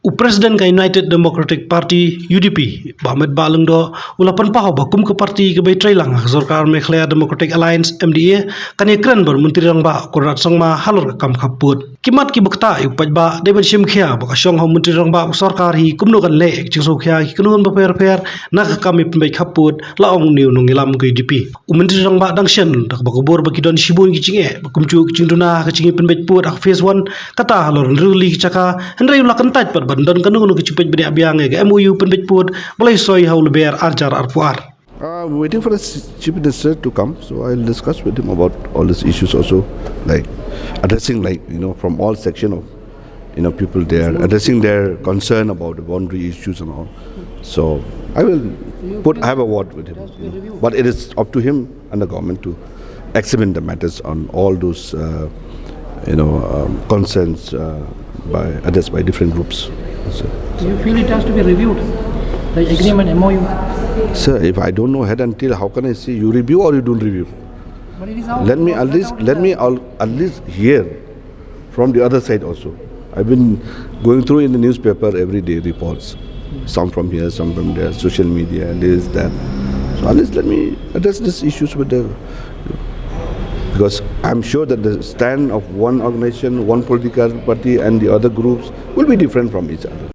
Presiden ka United Democratic Party UDP ba Metbah lengdo ulapan paho ba kum ke parti ke bai trailang Sarkar Meghalaya Democratic Alliance MDA kan ïakren ber menteri rang ba kurat sang ma halor kam khappud kimat ki bakta upaj ba deben sim khia ba syong ho menteri rang ba sarkar hi kumno kan le ching so khia kunun ba per na ka kami pembai khappud la ong niu nong ilam ke UDP menteri rang ba dang shen dak ba kubur ba kidon sibun ki chinge ba kumchu ki chingduna ka chingi pembai pud ak phase 1 kata halor ruli chaka henry ulakan tait par dan kanu nu kicupet bini abiange ke MOU penbet put boleh soi haul ber arjar arpuar. Waiting for the chief minister to come, so I'll discuss with him about all these issues also, like addressing, from all section of people there, addressing their concern about the boundary issues and all. So I will have a word with him, but it is up to him and the government to examine the matters on all those concerns addressed by different groups. So, do you feel it has to be reviewed, the agreement MOU? Sir, if I don't know head until, how can I say you review or you don't review? But it is out. Let me at least hear from the other side also. I've been going through in the newspaper every day reports, some from here, some from there, social media, this, that. So at least let me address these issues with the, because I'm sure that the stand of one organization, one political party and the other groups will be different from each other.